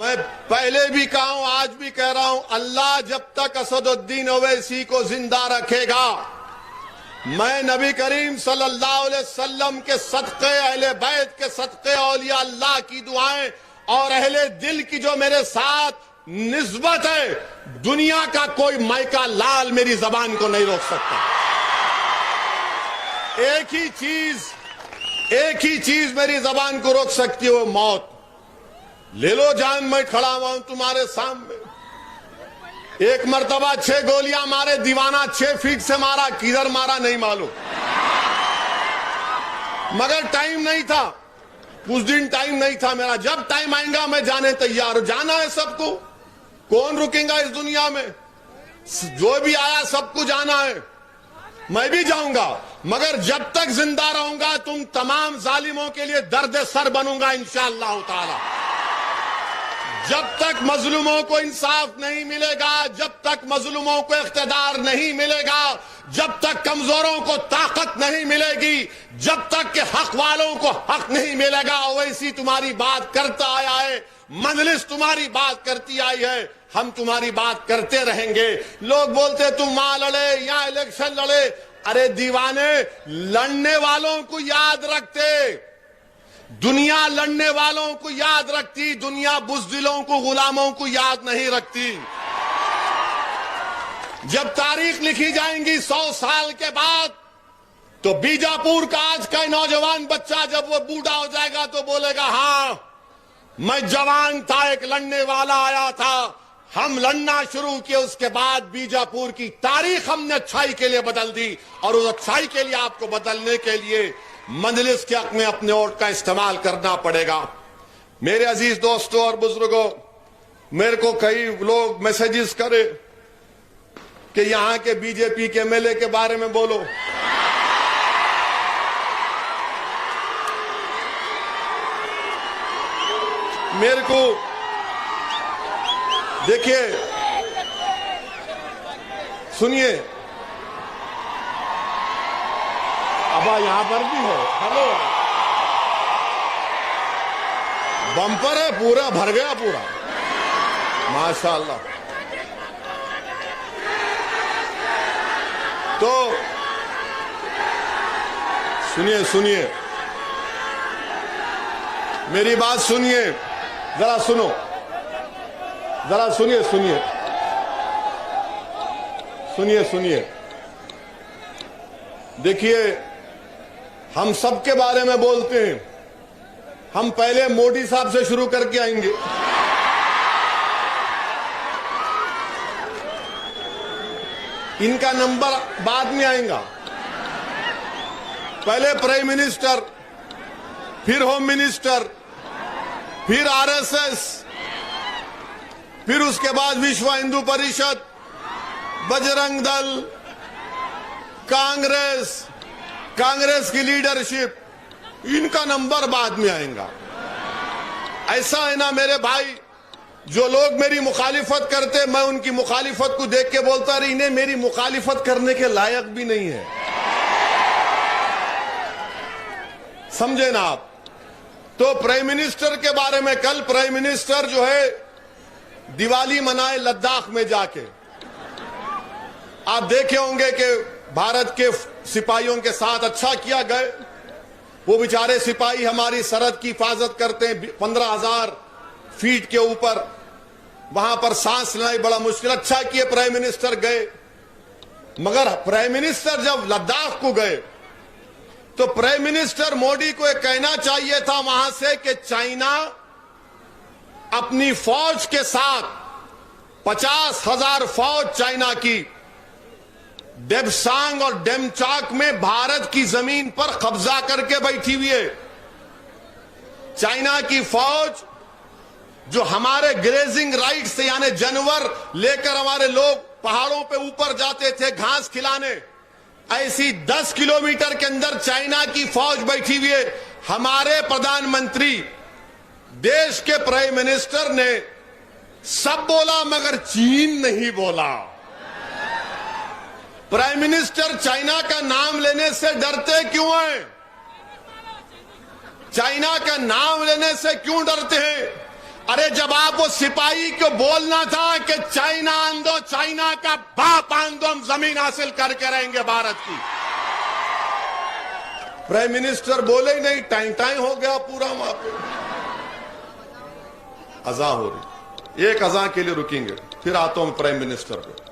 मैं पहले भी कहा हूं, आज भी कह रहा हूं, अल्लाह जब तक असदुद्दीन ओवैसी को जिंदा रखेगा, मैं नबी करीम सल्लल्लाहु अलैहि वसल्लम के सदक़े, अहले बैत के सदक़े, औलिया अल्लाह की दुआएं और अहले दिल की जो मेरे साथ निस्बत है, दुनिया का कोई मायका लाल मेरी जबान को नहीं रोक सकता। एक ही चीज मेरी जबान को रोक सकती है, वो मौत। ले लो जान, मैं खड़ा हुआ हूं तुम्हारे सामने। एक मर्तबा 6 गोलियां मारे दीवाना, 6 फीट से मारा, किधर मारा नहीं मालूम, मगर टाइम नहीं था, कुछ दिन टाइम नहीं था मेरा। जब टाइम आएगा मैं जाने तैयार हूं। जाना है सबको, कौन रुकेगा इस दुनिया में? जो भी आया सबको जाना है, मैं भी जाऊंगा, मगर जब तक जिंदा रहूंगा तुम तमाम जालिमों के लिए दर्द सर बनूंगा इंशाअल्लाह ताला। जब तक मजलूमों को इंसाफ नहीं मिलेगा, जब तक मजलूमों को इख्तिदार नहीं मिलेगा, जब तक कमजोरों को ताकत नहीं मिलेगी, जब तक के हक वालों को हक नहीं मिलेगा, वैसी तुम्हारी बात करता आया है, मजलिस तुम्हारी बात करती आई है, हम तुम्हारी बात करते रहेंगे। लोग बोलते तुम वहां लड़े, यहां इलेक्शन लड़े। अरे दीवाने, लड़ने वालों को याद रखते, दुनिया लड़ने वालों को याद रखती, दुनिया बुज़दिलों को, गुलामों को याद नहीं रखती। जब तारीख लिखी जाएंगी 100 साल के बाद, तो बीजापुर का आज का नौजवान बच्चा जब वो बूढ़ा हो जाएगा तो बोलेगा, हाँ मैं जवान था, एक लड़ने वाला आया था, हम लड़ना शुरू किए, उसके बाद बीजापुर की तारीख हमने अच्छाई के लिए बदल दी। और उस अच्छाई के लिए, आपको बदलने के लिए मजलिस के हक में अपने वोट का इस्तेमाल करना पड़ेगा। मेरे अजीज दोस्तों और बुजुर्गों, मेरे को कई लोग मैसेजेस करे कि यहां के बीजेपी के एमएलए के बारे में बोलो। मेरे को देखिए, सुनिए, अब यहां पर भी है, हेलो, बम्पर है, पूरा भर गया पूरा, माशाल्लाह। तो सुनिए, मेरी बात सुनिए, जरा सुनिए। देखिए, हम सबके बारे में बोलते हैं, हम पहले मोदी साहब से शुरू करके आएंगे। इनका नंबर बाद में आएगा। पहले प्राइम मिनिस्टर, फिर होम मिनिस्टर, फिर आरएसएस, फिर उसके बाद विश्व हिंदू परिषद, बजरंग दल, कांग्रेस की लीडरशिप, इनका नंबर बाद में आएगा। ऐसा है ना मेरे भाई, जो लोग मेरी मुखालिफत करते, मैं उनकी मुखालिफत को देख के बोलता रही, इन्हें मेरी मुखालिफत करने के लायक भी नहीं है, समझे ना आप। तो प्राइम मिनिस्टर के बारे में, कल प्राइम मिनिस्टर जो है दिवाली मनाए लद्दाख में जाके, आप देखे होंगे कि भारत के सिपाहियों के साथ अच्छा किया गए। वो बेचारे सिपाही हमारी सरहद की हिफाजत करते हैं 15,000 फीट के ऊपर, वहां पर सांस लेना बड़ा मुश्किल। अच्छा किए प्राइम मिनिस्टर गए, मगर प्राइम मिनिस्टर जब लद्दाख को गए तो प्राइम मिनिस्टर मोदी को यह कहना चाहिए था वहां से कि चाइना अपनी फौज के साथ 50,000 फौज चाइना की डेबसांग और डेमचाक में भारत की जमीन पर कब्जा करके बैठी हुई है। चाइना की फौज जो हमारे ग्रेजिंग राइट से, यानी जानवर लेकर हमारे लोग पहाड़ों पे ऊपर जाते थे घास खिलाने, ऐसी 10 किलोमीटर के अंदर चाइना की फौज बैठी हुई है। हमारे प्रधानमंत्री, देश के प्राइम मिनिस्टर ने सब बोला मगर चीन नहीं बोला। प्राइम मिनिस्टर चाइना का नाम लेने से डरते क्यों हैं? चाइना का नाम लेने से क्यों डरते हैं? अरे जब आप वो सिपाही को बोलना था कि चाइना आंदो, चाइना का बाप आंदो, हम जमीन हासिल करके रहेंगे भारत की, प्राइम मिनिस्टर बोले ही नहीं, टाइम टाइम हो गया पूरा वहां पे। अजा हो रही, एक अजा के लिए रुकेंगे, फिर आता हूं प्राइम मिनिस्टर पे।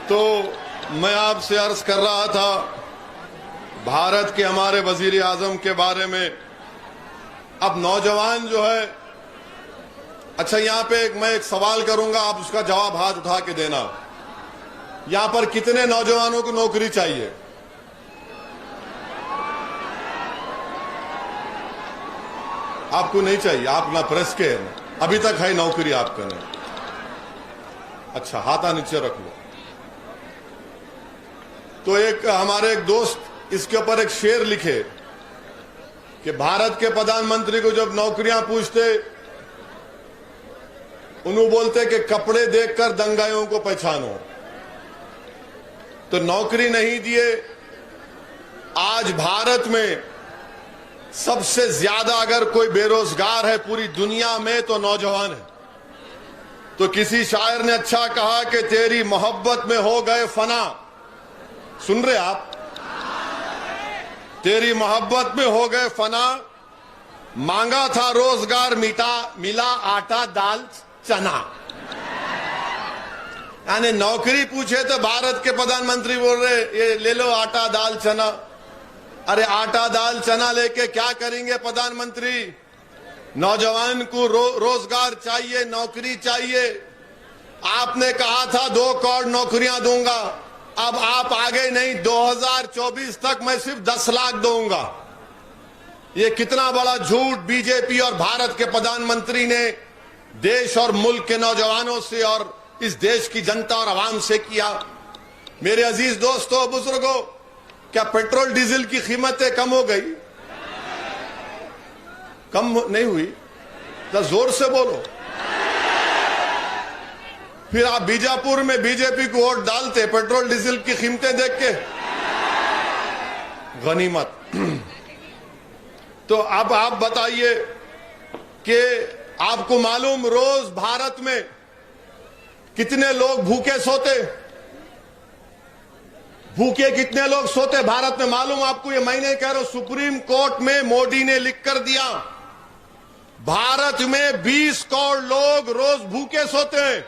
तो मैं आपसे अर्ज कर रहा था भारत के हमारे वजीर आजम के बारे में। अब नौजवान जो है, अच्छा यहां पे मैं एक सवाल करूंगा, आप उसका जवाब हाथ उठा के देना। यहां पर कितने नौजवानों को नौकरी चाहिए? आपको नहीं चाहिए, आप ना प्रेस के हैं, अभी तक है नौकरी आपका नहीं। अच्छा, हाथा नीचे रख लो। तो एक हमारे एक दोस्त इसके ऊपर एक शेर लिखे कि भारत के प्रधानमंत्री को जब नौकरियां पूछते, उन्होंने बोलते कि कपड़े देखकर दंगाइयों को पहचानो। तो नौकरी नहीं दिए। आज भारत में सबसे ज्यादा अगर कोई बेरोजगार है पूरी दुनिया में तो नौजवान है। तो किसी शायर ने अच्छा कहा कि तेरी मोहब्बत में हो गए फना। सुन रहे आप? तेरी मोहब्बत में हो गए फना, मांगा था रोजगार मिला आटा दाल चना। यानी नौकरी पूछे तो भारत के प्रधानमंत्री बोल रहे ये ले लो आटा दाल चना। अरे आटा दाल चना लेके क्या करेंगे प्रधानमंत्री? नौजवान को रोजगार चाहिए, नौकरी चाहिए। आपने कहा था 2 करोड़ नौकरियां दूंगा, अब आप आगे नहीं, 2024 तक मैं सिर्फ 10 लाख दूंगा। ये कितना बड़ा झूठ बीजेपी और भारत के प्रधानमंत्री ने देश और मुल्क के नौजवानों से और इस देश की जनता और आवाम से किया। मेरे अजीज दोस्तों, बुजुर्गों, क्या पेट्रोल डीजल की कीमतें कम हो गई? कम नहीं हुई? तो जोर से बोलो। फिर आप बीजापुर में बीजेपी को वोट डालते पेट्रोल डीजल की कीमतें देख के? गनीमत। तो अब आप बताइए कि आपको मालूम रोज भारत में कितने लोग भूखे सोते, भूखे कितने लोग सोते भारत में मालूम आपको? ये मैं नहीं कह रहा हूं, सुप्रीम कोर्ट में मोदी ने लिख कर दिया, भारत में 20 करोड़ लोग रोज भूखे सोते हैं।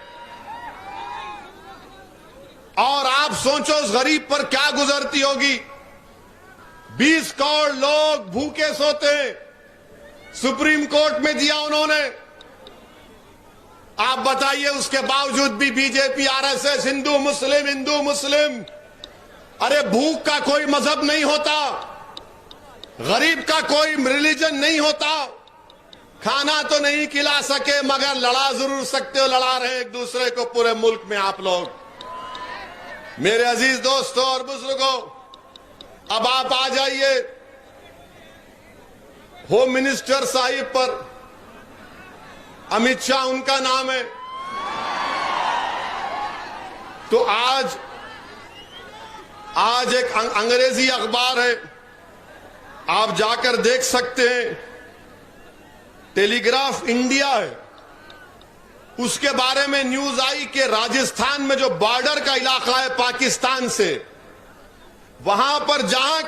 और आप सोचो उस गरीब पर क्या गुजरती होगी। 20 करोड़ लोग भूखे सोते हैं, सुप्रीम कोर्ट में दिया उन्होंने। आप बताइए, उसके बावजूद भी बीजेपी, आरएसएस, हिंदू मुस्लिम, अरे भूख का कोई मजहब नहीं होता, गरीब का कोई रिलीजन नहीं होता। खाना तो नहीं खिला सके मगर लड़ा जरूर सकते हो, लड़ा रहे एक दूसरे को पूरे मुल्क में आप लोग। मेरे अजीज दोस्तों और बुजुर्गों, अब आप आ जाइए होम मिनिस्टर साहिब पर, अमित शाह उनका नाम है। तो आज एक अंग्रेजी अखबार है, आप जाकर देख सकते हैं, टेलीग्राफ इंडिया है, उसके बारे में न्यूज आई कि राजस्थान में जो बॉर्डर का इलाका है पाकिस्तान से, वहां पर जहां